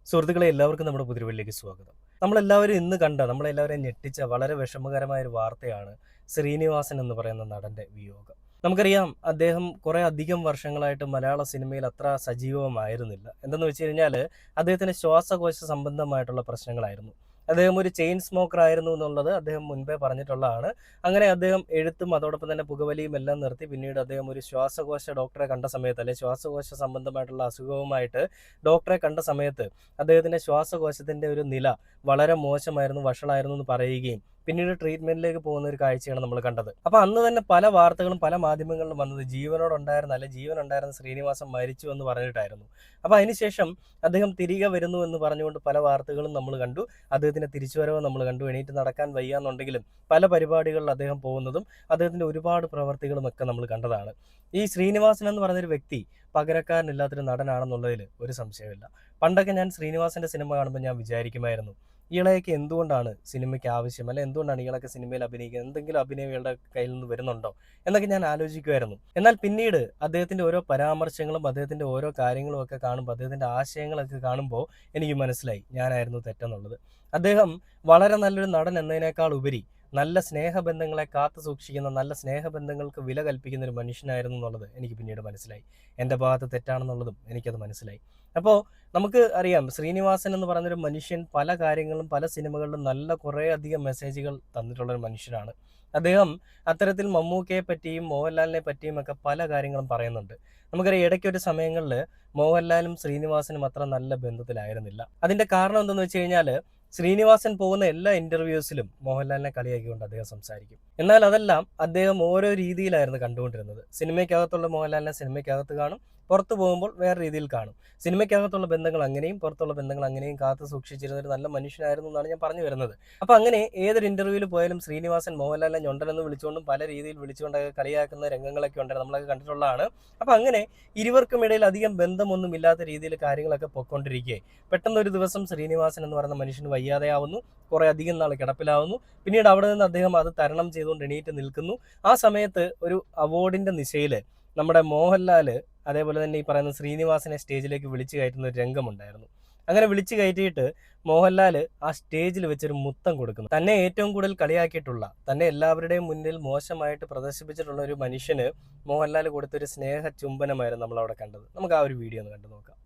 സുഹൃത്തുക്കളെ എല്ലാവർക്കും നമ്മുടെ പുതിരുവലിലേക്ക് സ്വാഗതം. നമ്മളെല്ലാവരും ഇന്ന് കണ്ട നമ്മളെല്ലാവരെയും ഞെട്ടിച്ച വളരെ വിഷമകരമായ ഒരു വാർത്തയാണ് ശ്രീനിവാസൻ എന്ന് പറയുന്ന നടന്റെ വിയോഗം. നമുക്കറിയാം അദ്ദേഹം കുറെ അധികം വർഷങ്ങളായിട്ട് മലയാള സിനിമയിൽ അത്ര സജീവമായിരുന്നില്ല. എന്തെന്ന് വെച്ച് കഴിഞ്ഞാൽ അദ്ദേഹത്തിന് ശ്വാസകോശ സംബന്ധമായിട്ടുള്ള പ്രശ്നങ്ങളായിരുന്നു. അദ്ദേഹം ഒരു ചെയിൻ സ്മോക്കർ ആയിരുന്നു എന്നുള്ളത് അദ്ദേഹം മുൻപേ പറഞ്ഞിട്ടുള്ളതാണ്. അങ്ങനെ അദ്ദേഹം എഴുത്തും അതോടൊപ്പം തന്നെ പുകവലിയും എല്ലാം നിർത്തി പിന്നീട് അദ്ദേഹം ഒരു ശ്വാസകോശ ഡോക്ടറെ കണ്ട സമയത്ത്, അല്ലെ ശ്വാസകോശ സംബന്ധമായിട്ടുള്ള അസുഖവുമായിട്ട് ഡോക്ടറെ കണ്ട സമയത്ത് അദ്ദേഹത്തിന്റെ ശ്വാസകോശത്തിന്റെ ഒരു നില വളരെ മോശമായിരുന്നു, വഷളായിരുന്നു എന്ന് പറയുകയും പിന്നീട് ട്രീറ്റ്മെന്റിലേക്ക് പോകുന്ന ഒരു കാഴ്ചയാണ് നമ്മൾ കണ്ടത്. അപ്പൊ അന്ന് തന്നെ പല വാർത്തകളും പല മാധ്യമങ്ങളിലും വന്നത് ജീവൻ ഉണ്ടായിരുന്ന ശ്രീനിവാസൻ മരിച്ചു എന്ന് പറഞ്ഞിട്ടായിരുന്നു. അപ്പൊ അതിനുശേഷം അദ്ദേഹം തിരികെ വരുന്നു എന്ന് പറഞ്ഞുകൊണ്ട് പല വാർത്തകളും നമ്മൾ കണ്ടു. അദ്ദേഹത്തിന്റെ തിരിച്ചുവരവ് നമ്മൾ കണ്ടു. എണീറ്റ് നടക്കാൻ വയ്യാന്നുണ്ടെങ്കിലും പല പരിപാടികളിൽ അദ്ദേഹം പോകുന്നതും അദ്ദേഹത്തിന്റെ ഒരുപാട് പ്രവർത്തികളും ഒക്കെ നമ്മൾ കണ്ടതാണ്. ഈ ശ്രീനിവാസൻ എന്ന് പറഞ്ഞൊരു വ്യക്തി പകരക്കാരനില്ലാത്തൊരു നടനാണെന്നുള്ളതിൽ ഒരു സംശയമില്ല. പണ്ടൊക്കെ ഞാൻ ശ്രീനിവാസന്റെ സിനിമ കാണുമ്പോൾ ഞാൻ വിചാരിക്കുമായിരുന്നു, ഇയാളെയൊക്കെ എന്തുകൊണ്ടാണ് സിനിമയ്ക്ക് ആവശ്യം, അല്ലെ എന്തുകൊണ്ടാണ് ഇയാളൊക്കെ സിനിമയിൽ അഭിനയിക്കുന്നത്, എന്തെങ്കിലും അഭിനയം ഇയാളുടെ കയ്യിൽ നിന്ന് വരുന്നുണ്ടോ എന്നൊക്കെ ഞാൻ ആലോചിക്കുമായിരുന്നു. എന്നാൽ പിന്നീട് അദ്ദേഹത്തിന്റെ ഓരോ പരാമർശങ്ങളും അദ്ദേഹത്തിന്റെ ഓരോ കാര്യങ്ങളും ഒക്കെ കാണുമ്പോൾ, അദ്ദേഹത്തിന്റെ ആശയങ്ങളൊക്കെ കാണുമ്പോൾ എനിക്ക് മനസ്സിലായി ഞാനായിരുന്നു തെറ്റെന്നുള്ളത്. അദ്ദേഹം വളരെ നല്ലൊരു നടൻ എന്നതിനേക്കാൾ ഉപരി നല്ല സ്നേഹബന്ധങ്ങളെ കാത്തു സൂക്ഷിക്കുന്ന, നല്ല സ്നേഹബന്ധങ്ങൾക്ക് വില കൽപ്പിക്കുന്ന ഒരു മനുഷ്യനായിരുന്നു എന്നുള്ളത് എനിക്ക് പിന്നീട് മനസ്സിലായി. എൻ്റെ ഭാഗത്ത് തെറ്റാണെന്നുള്ളതും എനിക്കത് മനസ്സിലായി. അപ്പോൾ നമുക്ക് അറിയാം, ശ്രീനിവാസൻ എന്ന് പറയുന്നൊരു മനുഷ്യൻ പല കാര്യങ്ങളും പല സിനിമകളിലും നല്ല കുറേ അധികം മെസ്സേജുകൾ തന്നിട്ടുള്ളൊരു മനുഷ്യനാണ്. അദ്ദേഹം അത്തരത്തിൽ മമ്മൂക്കയെ പറ്റിയും മോഹൻലാലിനെ പറ്റിയും ഒക്കെ പല കാര്യങ്ങളും പറയുന്നുണ്ട്. നമുക്കറിയാം, ഇടയ്ക്കൊരു സമയങ്ങളിൽ മോഹൻലാലും ശ്രീനിവാസനും അത്ര നല്ല ബന്ധത്തിലായിരുന്നില്ല. അതിന്റെ കാരണം എന്തെന്ന് വെച്ച് കഴിഞ്ഞാൽ, ശ്രീനിവാസൻ പോകുന്ന എല്ലാ ഇന്റർവ്യൂസിലും മോഹൻലാലിനെ കളിയാക്കിക്കൊണ്ട് അദ്ദേഹം സംസാരിക്കും. എന്നാൽ അതെല്ലാം അദ്ദേഹം ഓരോ രീതിയിലായിരുന്നു കണ്ടുകൊണ്ടിരുന്നത്. സിനിമയ്ക്കകത്തുള്ള മോഹൻലാലിനെ സിനിമയ്ക്കകത്ത് കാണും, പുറത്തു പോകുമ്പോൾ വേറെ രീതിയിൽ കാണും. സിനിമയ്ക്കകത്തുള്ള ബന്ധങ്ങൾ അങ്ങനെയും പുറത്തുള്ള ബന്ധങ്ങൾ അങ്ങനെയും കാത്തു സൂക്ഷിച്ചിരുന്ന ഒരു നല്ല മനുഷ്യനായിരുന്നു എന്നാണ് ഞാൻ പറഞ്ഞു വരുന്നത്. അപ്പൊ അങ്ങനെ ഏതൊരു ഇന്റർവ്യൂവിൽ പോയാലും ശ്രീനിവാസൻ മോഹൻലാലിനെ ഞൊണ്ടനെന്ന് വിളിച്ചുകൊണ്ടും പല രീതിയിൽ വിളിച്ചുകൊണ്ടൊക്കെ കളിയാക്കുന്ന രംഗങ്ങളൊക്കെ ഉണ്ട്, നമ്മളൊക്കെ കണ്ടിട്ടുള്ളതാണ്. അപ്പൊ അങ്ങനെ ഇരുവർക്കും ഇടയിൽ അധികം ബന്ധമൊന്നും ഇല്ലാത്ത രീതിയിൽ കാര്യങ്ങളൊക്കെ പൊയ്ക്കൊണ്ടിരിക്കെ പെട്ടെന്ന് ഒരു ദിവസം ശ്രീനിവാസൻ എന്ന് പറയുന്ന മനുഷ്യന് വയ്യാതെയാവുന്നു, കുറെ അധികം നാൾ കിടപ്പിലാവുന്നു. പിന്നീട് അവിടെ നിന്ന് അദ്ദേഹം അത് തരണം ചെയ്തുകൊണ്ട് എണീറ്റ് നിൽക്കുന്നു. ആ സമയത്ത് ഒരു അവാർഡിന്റെ നിശയില് നമ്മുടെ മോഹൻലാല് അതേപോലെ തന്നെ ഈ പറയുന്ന ശ്രീനിവാസനെ സ്റ്റേജിലേക്ക് വിളിച്ചു കയറ്റുന്ന ഒരു രംഗമുണ്ടായിരുന്നു. അങ്ങനെ വിളിച്ചു കയറ്റിയിട്ട് മോഹൻലാല് ആ സ്റ്റേജിൽ വെച്ചൊരു മുത്തം കൊടുക്കുന്നു. തന്നെ ഏറ്റവും കൂടുതൽ കളിയാക്കിയിട്ടുള്ള, തന്നെ എല്ലാവരുടെയും മുന്നിൽ മോശമായിട്ട് പ്രദർശിപ്പിച്ചിട്ടുള്ള ഒരു മനുഷ്യന് മോഹൻലാൽ കൊടുത്തൊരു സ്നേഹ ചുംബനമായിരുന്നു നമ്മൾ അവിടെ കണ്ടത്. നമുക്ക് ആ ഒരു വീഡിയോ ഒന്ന് കണ്ടു നോക്കാം.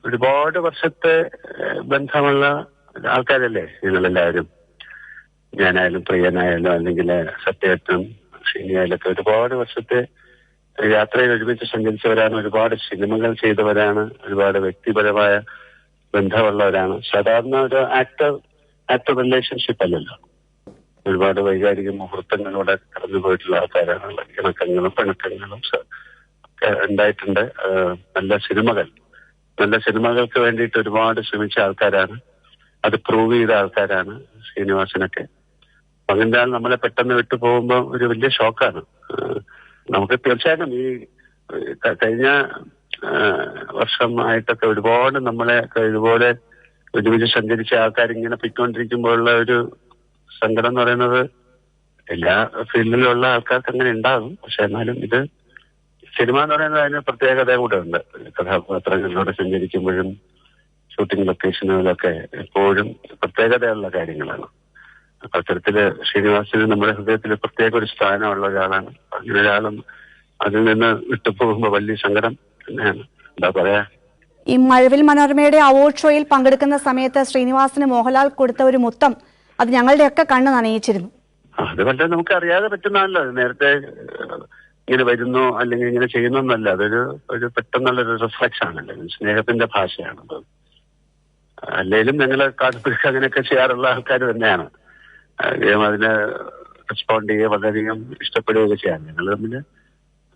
ഒരുപാട് വർഷത്തെ ബന്ധമുള്ള ആൾക്കാരല്ലേ നിങ്ങളെല്ലാവരും. ഞാനായാലും പ്രിയനായാലും അല്ലെങ്കിൽ സത്യേട്ടനും ഷീനിയായാലും ഒക്കെ ഒരുപാട് വർഷത്തെ യാത്രയിൽ ഒരുമിച്ച് സഞ്ചരിച്ചവരാണ്, ഒരുപാട് സിനിമകൾ ചെയ്തവരാണ്, ഒരുപാട് വ്യക്തിപരമായ ബന്ധമുള്ളവരാണ്. സാധാരണ ഒരു ആക്ടർ റിലേഷൻഷിപ്പ് അല്ലല്ലോ. ഒരുപാട് വൈകാരിക മുഹൂർത്തങ്ങളിലൂടെ കടന്നു പോയിട്ടുള്ള ആൾക്കാരാണ്. ഇണക്കങ്ങളും പിണക്കങ്ങളും ഒക്കെ ഉണ്ടായിട്ടുണ്ട്. നല്ല സിനിമകൾക്ക് വേണ്ടിയിട്ട് ഒരുപാട് ശ്രമിച്ച ആൾക്കാരാണ്. അത് പ്രൂവ് ചെയ്ത ആൾക്കാരാണ് ശ്രീനിവാസനൊക്കെ. അതിൻ്റെ നമ്മളെ പെട്ടെന്ന് വിട്ടു പോകുമ്പോൾ ഒരു വലിയ ഷോക്കാണ് നമുക്ക്. തീർച്ചയായിട്ടും ഈ കഴിഞ്ഞ വർഷമായിട്ടൊക്കെ ഒരുപാട് നമ്മളെ ഇതുപോലെ ഒരുമിച്ച് സഞ്ചരിച്ച ആൾക്കാർ ഇങ്ങനെ പിക്കൊണ്ടിരിക്കുമ്പോഴുള്ള ഒരു സങ്കടം എന്ന് പറയുന്നത് എല്ലാ ഫീൽഡിലുള്ള ആൾക്കാർക്ക് അങ്ങനെ ഉണ്ടാകും. പക്ഷെ എന്നാലും ഇത് സിനിമ എന്ന് പറയുന്നത് അതിന് പ്രത്യേകത കൂടെ ഉണ്ട്. കഥാപാത്രങ്ങളിലൂടെ സഞ്ചരിക്കുമ്പോഴും ഷൂട്ടിംഗ് ലൊക്കേഷനുകളൊക്കെ എപ്പോഴും പ്രത്യേകതയുള്ള കാര്യങ്ങളാണ്. അത്തരത്തില് ശ്രീനിവാസന് നമ്മുടെ ഹൃദയത്തിൽ പ്രത്യേക ഒരു സ്ഥാനമുള്ള ഒരാളാണ്. അങ്ങനെ ഒരാളും അതിൽ നിന്ന് വിട്ടുപോകുമ്പോൾ വലിയ സങ്കടം തന്നെയാണ്. എന്താ പറയാ, ഈ മഴവിൽ മനോരമയുടെ അവാർഡ് ഷോയിൽ പങ്കെടുക്കുന്ന സമയത്ത് ശ്രീനിവാസന് മോഹൻലാൽ കൊടുത്ത ഒരു മുത്തം അത് ഞങ്ങളുടെയൊക്കെ കണ്ണ് നനയിച്ചിരുന്നു. അത് വളരെ നമുക്ക് അറിയാതെ പറ്റുന്നതല്ല. നേരത്തെ ഇങ്ങനെ വരുന്നു അല്ലെങ്കിൽ ഇങ്ങനെ ചെയ്യുന്നൊന്നല്ല. ഒരു പെട്ടെന്നുള്ളൊരു റിഫ്ലക്ഷൻ ആണല്ലോ, സ്നേഹത്തിന്റെ ഭാഷയാണത്. അല്ലെങ്കിലും ഞങ്ങളെ കാട്ടുപിടിച്ച് അങ്ങനെയൊക്കെ ചെയ്യാറുള്ള ആൾക്കാർ തന്നെയാണ്. അതിനെ റെസ്പോണ്ട് ചെയ്യുക, വളരെയധികം ഇഷ്ടപ്പെടുകയൊക്കെ ചെയ്യാൻ ഞങ്ങൾ തമ്മിൽ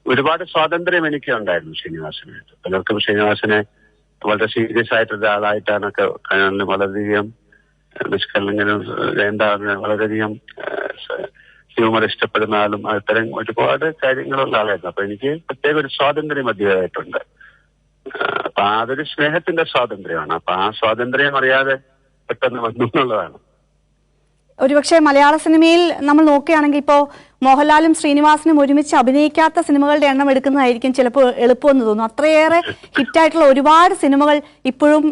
ഒരുപാട് സ്വാതന്ത്ര്യം എനിക്ക് ഉണ്ടായിരുന്നു ശ്രീനിവാസനായിട്ട്. പലർക്കും ശ്രീനിവാസനെ വളരെ സീരിയസ് ആയിട്ടൊരു ആളായിട്ടാണൊക്കെ കാണാനും, വളരെയധികം നിഷ്കളങ്കനും വളരെയധികം ഹ്യൂമർ ഇഷ്ടപ്പെടുന്ന ആളും അത്തരം ഒരുപാട് കാര്യങ്ങളുള്ള ആളായിരുന്നു. അപ്പൊ എനിക്ക് പ്രത്യേക ഒരു സ്വാതന്ത്ര്യം അധികമായിട്ടുണ്ട്. അപ്പൊ അതൊരു സ്നേഹത്തിന്റെ സ്വാതന്ത്ര്യമാണ്. അപ്പൊ ആ സ്വാതന്ത്ര്യം അറിയാതെ പെട്ടെന്ന് വന്നു എന്നുള്ളതാണ്. ഒരുപക്ഷെ മലയാള സിനിമയിൽ നമ്മൾ നോക്കുകയാണെങ്കിൽ ഇപ്പോൾ മോഹൻലാലും ശ്രീനിവാസനും ഒരുമിച്ച് അഭിനയിക്കാത്ത സിനിമകളുടെ എണ്ണം എടുക്കുന്നതായിരിക്കും ചിലപ്പോൾ എളുപ്പമെന്ന് തോന്നുന്നു. അത്രയേറെ ഹിറ്റായിട്ടുള്ള ഒരുപാട് സിനിമകൾ ഇപ്പോഴും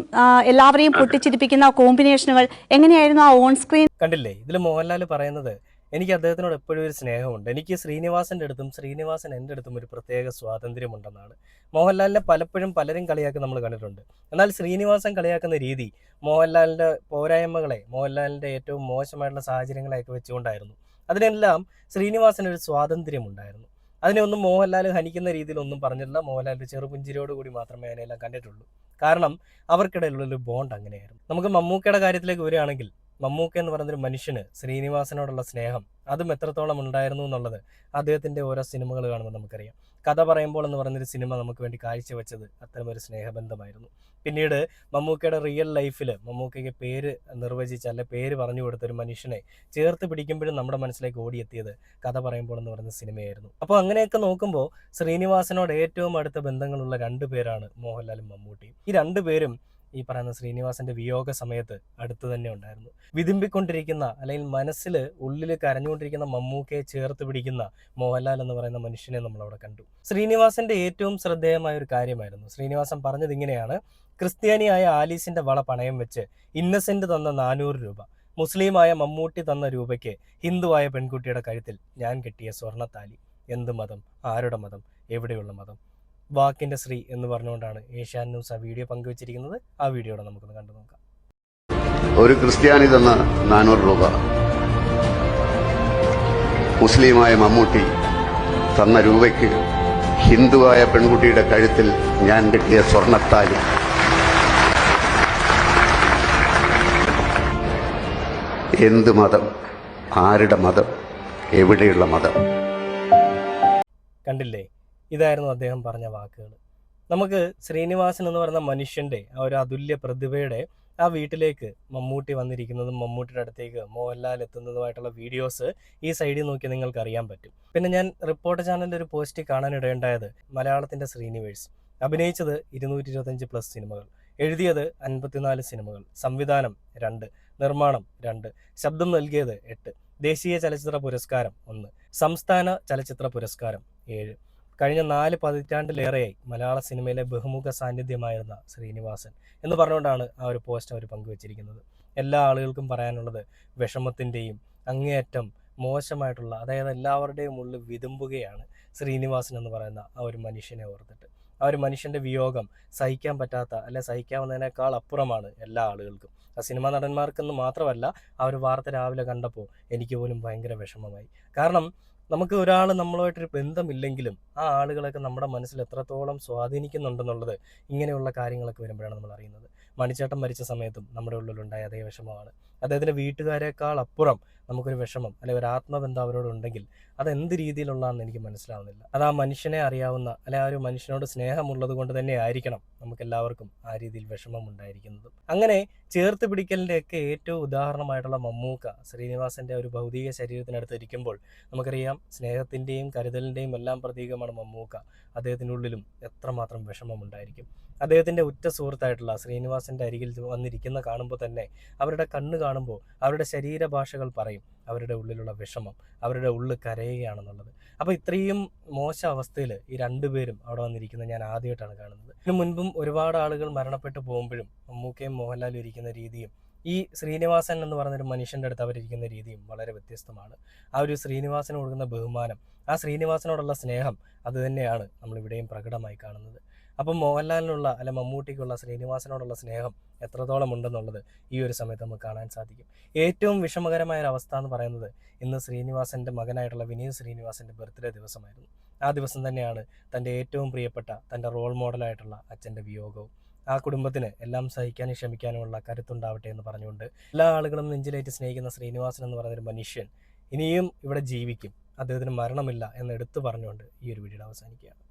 എല്ലാവരെയും പൊട്ടിച്ചിരിപ്പിക്കുന്ന കോമ്പിനേഷനുകൾ. എങ്ങനെയായിരുന്നു ആ ഓൺ സ്ക്രീൻ? കണ്ടില്ലേ, ഇതിൽ മോഹൻലാൽ പറയുന്നത് എനിക്ക് അദ്ദേഹത്തിനോട് എപ്പോഴും ഒരു സ്നേഹമുണ്ട്, എനിക്ക് ശ്രീനിവാസന്റെ അടുത്തും ശ്രീനിവാസൻ എൻ്റെ അടുത്തും ഒരു പ്രത്യേക സ്വാതന്ത്ര്യമുണ്ടെന്നാണ്. മോഹൻലാലിനെ പലപ്പോഴും പലരും കളിയാക്കി നമ്മൾ കണ്ടിട്ടുണ്ട്. എന്നാൽ ശ്രീനിവാസൻ കളിയാക്കുന്ന രീതി മോഹൻലാലിന്റെ പോരായ്മകളെ, മോഹൻലാലിന്റെ ഏറ്റവും മോശമായിട്ടുള്ള സാഹചര്യങ്ങളെയൊക്കെ വെച്ചുകൊണ്ടായിരുന്നു. അതിനെല്ലാം ശ്രീനിവാസന് ഒരു സ്വാതന്ത്ര്യമുണ്ടായിരുന്നു. അതിനെയൊന്നും മോഹൻലാൽ ഹനിക്കുന്ന രീതിയിലൊന്നും പറഞ്ഞില്ല. മോഹൻലാലിന്റെ ചെറുപുഞ്ചിരിയോടുകൂടി മാത്രമേ അതിനെല്ലാം കണ്ടിട്ടുള്ളൂ. കാരണം അവർക്കിടയിലുള്ളൊരു ബോണ്ട് അങ്ങനെയായിരുന്നു. നമുക്ക് മമ്മൂക്കയുടെ കാര്യത്തിലേക്ക് വരികയാണെങ്കിൽ, മമ്മൂക്ക എന്ന് പറയുന്നൊരു മനുഷ്യന് ശ്രീനിവാസനോടുള്ള സ്നേഹം അതും എത്രത്തോളം ഉണ്ടായിരുന്നു എന്നുള്ളത് അദ്ദേഹത്തിൻ്റെ ഓരോ സിനിമകൾ കാണുമ്പോൾ നമുക്കറിയാം. കഥ പറയുമ്പോൾ എന്ന് പറയുന്നൊരു സിനിമ നമുക്ക് വേണ്ടി കാഴ്ചവെച്ചത് അത്തരമൊരു സ്നേഹബന്ധമായിരുന്നു. പിന്നീട് മമ്മൂക്കയുടെ റിയൽ ലൈഫിൽ മമ്മൂക്കയ്ക്ക് പേര് നിർവചിച്ച, അല്ലെ പേര് പറഞ്ഞു കൊടുത്തൊരു മനുഷ്യനെ ചേർത്ത് പിടിക്കുമ്പോഴും നമ്മുടെ മനസ്സിലേക്ക് ഓടിയെത്തിയത് കഥ പറയുമ്പോൾ എന്ന് പറയുന്ന സിനിമയായിരുന്നു. അപ്പോൾ അങ്ങനെയൊക്കെ നോക്കുമ്പോൾ ശ്രീനിവാസനോട് ഏറ്റവും അടുത്ത ബന്ധങ്ങളുള്ള രണ്ടു പേരാണ് മോഹൻലാലും മമ്മൂട്ടിയും. ഈ രണ്ടുപേരും ഈ പറയുന്ന ശ്രീനിവാസന്റെ വിയോഗ സമയത്ത് അടുത്ത് തന്നെ ഉണ്ടായിരുന്നു. വിതുമ്പിക്കൊണ്ടിരിക്കുന്ന, അല്ലെങ്കിൽ മനസ്സിൽ ഉള്ളിൽ കരഞ്ഞുകൊണ്ടിരിക്കുന്ന മമ്മൂക്കയെ ചേർത്ത് പിടിക്കുന്ന മോഹൻലാൽ എന്ന് പറയുന്ന മനുഷ്യനെ നമ്മളവിടെ കണ്ടു. ശ്രീനിവാസന്റെ ഏറ്റവും ശ്രദ്ധേയമായ ഒരു കാര്യമായിരുന്നു, ശ്രീനിവാസൻ പറഞ്ഞത് ഇങ്ങനെയാണ്: ക്രിസ്ത്യാനിയായ ആലീസിന്റെ വള പണയം വെച്ച് ഇന്നസെന്റ് തന്ന 400 രൂപ, മുസ്ലിമായ മമ്മൂട്ടി തന്ന രൂപയ്ക്ക് ഹിന്ദുവായ പെൺകുട്ടിയുടെ കഴുത്തിൽ ഞാൻ കെട്ടിയ സ്വർണ്ണത്താലി. എന്ത് മതം, ആരുടെ മതം, എവിടെയുള്ള മതം? വാക്കിന്റെ ശ്രീ എന്ന് പറഞ്ഞുകൊണ്ടാണ് ഏഷ്യാനെറ്റ് ന്യൂസ് ആ വീഡിയോ പങ്കുവച്ചിരിക്കുന്നത്. ആ വീഡിയോടെ നമുക്കൊന്ന് കണ്ടു നോക്കാം. ഒരു ക്രിസ്ത്യാനി തന്ന 400 രൂപ, മുസ്ലിമായ മമ്മൂട്ടി തന്ന രൂപയ്ക്ക് ഹിന്ദുവായ പെൺകുട്ടിയുടെ കഴുത്തിൽ ഞാൻ കെട്ടിയ സ്വർണ്ണത്താലി. എന്ത് മതം, ആരുടെ മതം, എവിടെയുള്ള മതം? കണ്ടില്ലേ, ഇതായിരുന്നു അദ്ദേഹം പറഞ്ഞ വാക്കുകൾ. നമുക്ക് ശ്രീനിവാസൻ എന്ന് പറയുന്ന മനുഷ്യന്റെ ആ ഒരു അതുല്യ പ്രതിഭയുടെ ആ വീട്ടിലേക്ക് മമ്മൂട്ടി വന്നിരിക്കുന്നതും മമ്മൂട്ടിയുടെ അടുത്തേക്ക് മോഹൻലാൽ എത്തുന്നതുമായിട്ടുള്ള വീഡിയോസ് ഈ സൈഡിൽ നോക്കി നിങ്ങൾക്ക് അറിയാൻ പറ്റും. പിന്നെ ഞാൻ റിപ്പോർട്ടർ ചാനലിൻ്റെ ഒരു പോസ്റ്റ് കാണാനിടയുണ്ടായത്, മലയാളത്തിന്റെ ശ്രീനിവേഴ്സ് അഭിനയിച്ചത് 225+ സിനിമകൾ, എഴുതിയത് 54 സിനിമകൾ, സംവിധാനം 2, നിർമ്മാണം 2, ശബ്ദം നൽകിയത് 8, ദേശീയ ചലച്ചിത്ര പുരസ്കാരം 1, സംസ്ഥാന ചലച്ചിത്ര പുരസ്കാരം 7. കഴിഞ്ഞ 4 പതിറ്റാണ്ടിലേറെയായി മലയാള സിനിമയിലെ ബഹുമുഖ സാന്നിധ്യമായിരുന്ന ശ്രീനിവാസൻ എന്ന് പറഞ്ഞുകൊണ്ടാണ് ആ ഒരു പോസ്റ്റ് അവർ പങ്കുവച്ചിരിക്കുന്നത്. എല്ലാ ആളുകൾക്കും പറയാനുള്ളത് വിഷമത്തിൻ്റെയും അങ്ങേയറ്റം മോശമായിട്ടുള്ള, അതായത് എല്ലാവരുടെയും ഉള്ളിൽ വിതുമ്പുകയാണ് ശ്രീനിവാസൻ എന്ന് പറയുന്ന ആ ഒരു മനുഷ്യനെ ഓർത്തിട്ട്. ആ ഒരു മനുഷ്യൻ്റെ വിയോഗം സഹിക്കാൻ പറ്റാത്ത, അല്ലെ സഹിക്കാവുന്നതിനേക്കാൾ അപ്പുറമാണ് എല്ലാ ആളുകൾക്കും. ആ സിനിമാ നടന്മാർക്കെന്ന് മാത്രമല്ല, ആ ഒരു വാർത്ത രാവിലെ കണ്ടപ്പോൾ എനിക്ക് പോലും ഭയങ്കര വിഷമമായി. കാരണം നമുക്ക് ഒരാൾ നമ്മളുമായിട്ടൊരു ബന്ധമില്ലെങ്കിലും ആ ആളുകളൊക്കെ നമ്മുടെ മനസ്സിൽ എത്രത്തോളം സ്വാധീനിക്കുന്നുണ്ടെന്നുള്ളത് ഇങ്ങനെയുള്ള കാര്യങ്ങളൊക്കെ വരുമ്പോഴാണ് നമ്മൾ അറിയുന്നത്. മണിച്ചേട്ടൻ മരിച്ച സമയത്തും നമ്മുടെ ഉള്ളിലുണ്ടായ അതേ വിഷമമാണ്. അദ്ദേഹത്തിൻ്റെ വീട്ടുകാരെക്കാൾ അപ്പുറം നമുക്കൊരു വിഷമം, അല്ലെങ്കിൽ ഒരു ആത്മബന്ധം അവരോടുണ്ടെങ്കിൽ അതെന്ത് രീതിയിലുള്ളതാണെന്ന് എനിക്ക് മനസ്സിലാവുന്നില്ല. അത് ആ മനുഷ്യനെ അറിയാവുന്ന, അല്ലെ ആ ഒരു മനുഷ്യനോട് സ്നേഹമുള്ളത് കൊണ്ട് തന്നെ ആയിരിക്കണം നമുക്ക് എല്ലാവർക്കും ആ രീതിയിൽ വിഷമം ഉണ്ടായിരിക്കുന്നതും. അങ്ങനെ ചേർത്ത് പിടിക്കലിൻ്റെയൊക്കെ ഏറ്റവും ഉദാഹരണമായിട്ടുള്ള മമ്മൂക്ക ശ്രീനിവാസന്റെ ഒരു ഭൗതിക ശരീരത്തിനടുത്ത് ഇരിക്കുമ്പോൾ നമുക്കറിയാം സ്നേഹത്തിൻ്റെയും കരുതലിൻ്റെയും എല്ലാം പ്രതീകമാണ് മമ്മൂക്ക. അദ്ദേഹത്തിൻ്റെ ഉള്ളിലും എത്രമാത്രം വിഷമമുണ്ടായിരിക്കും. അദ്ദേഹത്തിൻ്റെ ഉറ്റ സുഹൃത്തായിട്ടുള്ള ശ്രീനിവാസന്റെ അരികിൽ വന്നിരിക്കുന്ന കാണുമ്പോൾ തന്നെ അവരുടെ കണ്ണ് കാണുമ്പോൾ അവരുടെ ശരീരഭാഷകൾ പറയും അവരുടെ ഉള്ളിലുള്ള വിഷമം, അവരുടെ ഉള്ളിൽ കരയുകയാണെന്നുള്ളത്. അപ്പോൾ ഇത്രയും മോശം അവസ്ഥയിൽ ഈ രണ്ടുപേരും അവിടെ വന്നിരിക്കുന്നത് ഞാൻ ആദ്യമായിട്ടാണ് കാണുന്നത്. ഇതിനു മുൻപും ഒരുപാട് ആളുകൾ മരണപ്പെട്ടു പോകുമ്പോഴും മമ്മൂക്കയും മോഹൻലാലും ഇരിക്കുന്ന രീതിയും ഈ ശ്രീനിവാസൻ എന്ന് പറഞ്ഞൊരു മനുഷ്യൻ്റെ അടുത്ത് അവരിയ്ക്കുന്ന രീതിയും വളരെ വ്യത്യസ്തമാണ്. ആ ഒരു ശ്രീനിവാസന് കൊടുക്കുന്ന ബഹുമാനം, ആ ശ്രീനിവാസനോടുള്ള സ്നേഹം, അത് തന്നെയാണ് നമ്മളിവിടെയും പ്രകടമായി കാണുന്നത്. അപ്പം മോഹൻലാലിനുള്ള, അല്ലെ മമ്മൂട്ടിക്കുള്ള ശ്രീനിവാസനോടുള്ള സ്നേഹം എത്രത്തോളം ഉണ്ടെന്നുള്ളത് ഈ ഒരു സമയത്ത് നമുക്ക് കാണാൻ സാധിക്കും. ഏറ്റവും വിഷമകരമായ ഒരു അവസ്ഥ എന്ന് പറയുന്നത്, ഇന്ന് ശ്രീനിവാസന്റെ മകനായിട്ടുള്ള വിനീത് ശ്രീനിവാസന്റെ ബർത്ത്ഡേ ദിവസമായിരുന്നു. ആ ദിവസം തന്നെയാണ് തൻ്റെ ഏറ്റവും പ്രിയപ്പെട്ട, തൻ്റെ റോൾ മോഡലായിട്ടുള്ള അച്ഛൻ്റെ വിയോഗവും. ആ കുടുംബത്തിന് എല്ലാം സഹിക്കാനും ക്ഷമിക്കാനുമുള്ള കരുത്തുണ്ടാവട്ടെ എന്ന് പറഞ്ഞുകൊണ്ട് എല്ലാ ആളുകളും നെഞ്ചിലേറ്റ് സ്നേഹിക്കുന്ന ശ്രീനിവാസൻ എന്ന് പറയുന്നൊരു മനുഷ്യൻ ഇനിയും ഇവിടെ ജീവിക്കും, അദ്ദേഹത്തിന് മരണമില്ല എന്ന് എടുത്തു പറഞ്ഞുകൊണ്ട് ഈ ഒരു വീഡിയോ അവസാനിക്കുകയാണ്.